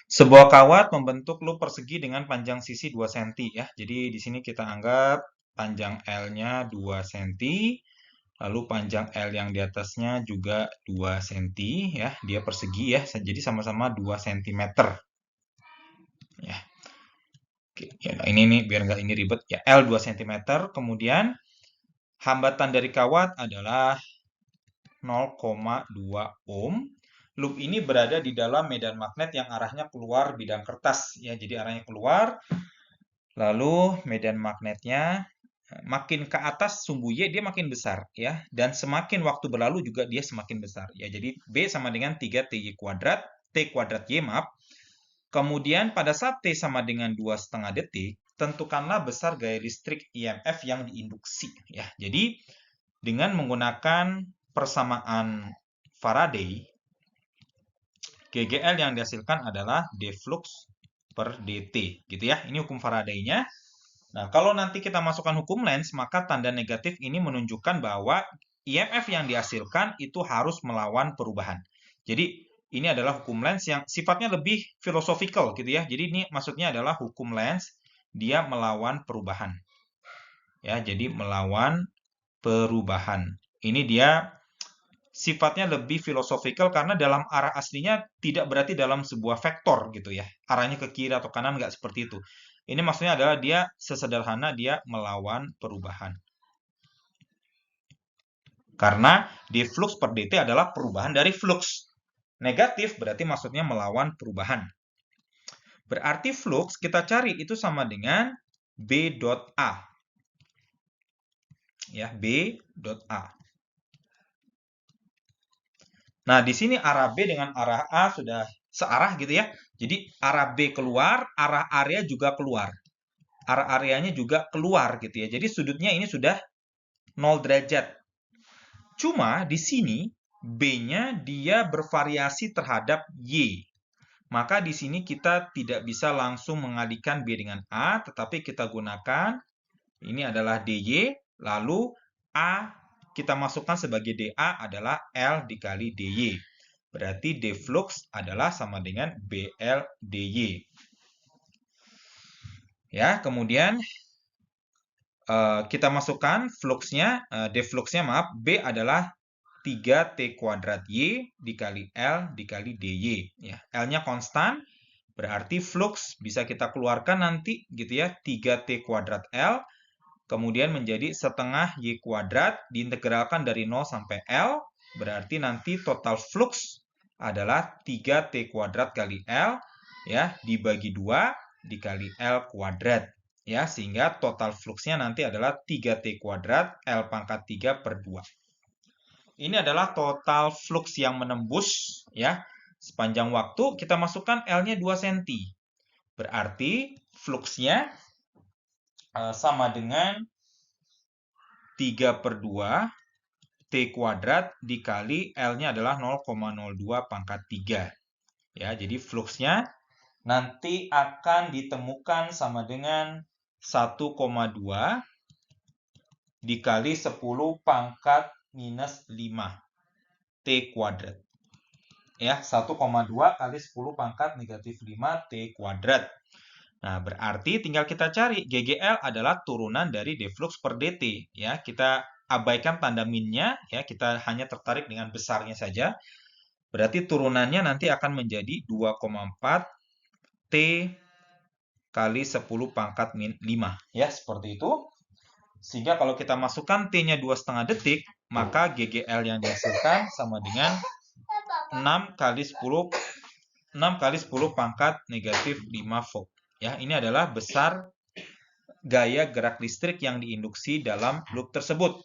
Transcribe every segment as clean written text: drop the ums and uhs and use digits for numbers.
Sebuah kawat membentuk loop persegi dengan panjang sisi 2 cm ya. Jadi di sini kita anggap panjang L-nya 2 cm, lalu panjang L yang di atasnya juga 2 cm ya. Dia persegi ya. Jadi sama-sama 2 cm ya. Oke, ya, nah ini nih biar nggak ini ribet ya. L 2 cm, kemudian hambatan dari kawat adalah 0,2 ohm. Loop ini berada di dalam medan magnet yang arahnya keluar bidang kertas ya. Jadi arahnya keluar, lalu medan magnetnya makin ke atas sumbu Y dia makin besar ya. Dan semakin waktu berlalu juga dia semakin besar ya. Jadi B sama dengan 3TY kuadrat, T kuadrat Y maaf. Kemudian pada saat T sama dengan 2,5 detik, tentukanlah besar gaya listrik IMF yang diinduksi ya. Jadi dengan menggunakan persamaan Faraday, GGL yang dihasilkan adalah d flux per dt gitu ya. Ini hukum Faraday-nya. Nah, kalau nanti kita masukkan hukum Lenz, maka tanda negatif ini menunjukkan bahwa IMF yang dihasilkan itu harus melawan perubahan. Jadi, ini adalah hukum Lenz yang sifatnya lebih philosophical gitu ya. Jadi, ini maksudnya adalah hukum Lenz, dia melawan perubahan. Ya, jadi melawan perubahan. Ini dia sifatnya lebih filosofikal karena dalam arah aslinya tidak berarti dalam sebuah vektor gitu ya. Arahnya ke kiri atau kanan nggak seperti itu. Ini maksudnya adalah dia sesederhana dia melawan perubahan. Karena d flux per dt adalah perubahan dari flux. Negatif berarti maksudnya melawan perubahan. Berarti flux kita cari itu sama dengan B dot A. Ya, B dot A. Nah, di sini arah B dengan arah A sudah searah gitu ya. Jadi arah B keluar, arah area juga keluar. Arah areanya juga keluar gitu ya. Jadi sudutnya ini sudah 0 derajat. Cuma di sini B-nya dia bervariasi terhadap Y. Maka di sini kita tidak bisa langsung mengalihkan B dengan A, tetapi kita gunakan ini adalah DY, lalu A kita masukkan sebagai DA adalah L dikali DY. Berarti D flux adalah sama dengan BL DY. Ya, kemudian kita masukkan fluxnya, D fluxnya maaf, B adalah 3T kuadrat Y dikali L dikali DY. Ya, L-nya konstan, berarti flux bisa kita keluarkan nanti gitu ya, 3T kuadrat L, kemudian menjadi setengah Y kuadrat, diintegralkan dari 0 sampai L, berarti nanti total flux adalah 3T kuadrat kali L, ya, dibagi 2 dikali L kuadrat. Ya, sehingga total fluxnya nanti adalah 3T kuadrat L pangkat 3 per 2. Ini adalah total flux yang menembus, ya, sepanjang waktu. Kita masukkan L-nya 2 cm. Berarti fluxnya sama dengan 3 per 2 T kuadrat dikali L-nya adalah 0,02 pangkat 3. Ya, jadi fluxnya nanti akan ditemukan sama dengan 1,2 dikali 10 pangkat minus 5 T kuadrat. Ya, 1,2 kali 10 pangkat negatif 5 T kuadrat. Nah, berarti tinggal kita cari GGL adalah turunan dari D flux per dt. Ya, kita abaikan tanda minnya, ya, kita hanya tertarik dengan besarnya saja. Berarti turunannya nanti akan menjadi 2,4 T kali 10 pangkat min 5. Ya, seperti itu. Sehingga kalau kita masukkan T-nya 2,5 detik, maka GGL yang dihasilkan sama dengan 6 kali 10 pangkat negatif 5 volt. Ya, ini adalah besar gaya gerak listrik yang diinduksi dalam loop tersebut.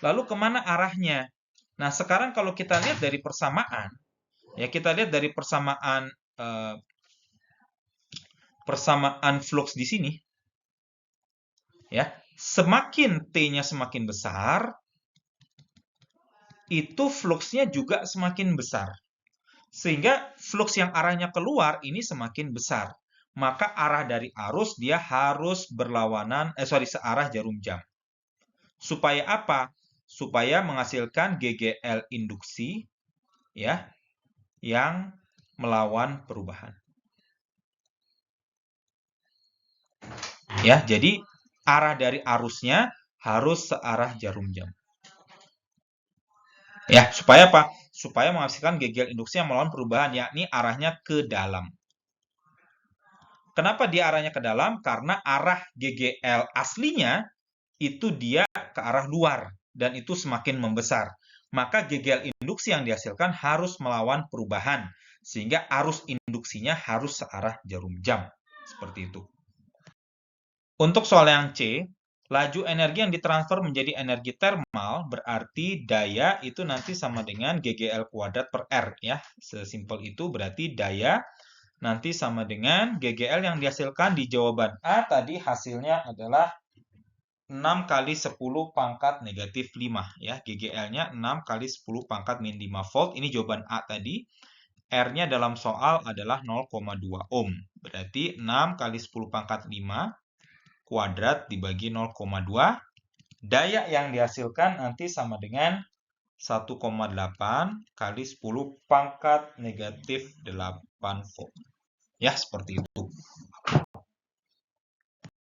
Lalu kemana arahnya? Nah, sekarang kalau kita lihat dari persamaan, ya kita lihat dari persamaan flux di sini, ya semakin T-nya semakin besar, itu fluxnya juga semakin besar. Sehingga flux yang arahnya keluar ini semakin besar. Maka arah dari arus dia harus searah jarum jam. Supaya apa? Supaya menghasilkan GGL induksi ya yang melawan perubahan. Ya, jadi arah dari arusnya harus searah jarum jam. Ya, supaya apa? Supaya menghasilkan GGL induksi yang melawan perubahan, yakni arahnya ke dalam. Kenapa dia arahnya ke dalam? Karena arah GGL aslinya itu dia ke arah luar, dan itu semakin membesar. Maka GGL induksi yang dihasilkan harus melawan perubahan, sehingga arus induksinya harus searah jarum jam. Seperti itu. Untuk soal yang C, laju energi yang ditransfer menjadi energi termal berarti daya itu nanti sama dengan GGL kuadrat per R ya. Sesimpel itu berarti daya nanti sama dengan GGL yang dihasilkan di jawaban A tadi hasilnya adalah 6 kali 10 pangkat negatif 5 ya. GGL-nya 6 kali 10 pangkat min 5 volt. Ini jawaban A tadi. R-nya dalam soal adalah 0,2 ohm. Berarti 6 kali 10 pangkat 5 kuadrat dibagi 0,2. Daya yang dihasilkan nanti sama dengan 1,8 kali 10 pangkat negatif 8 volt. Ya, seperti itu.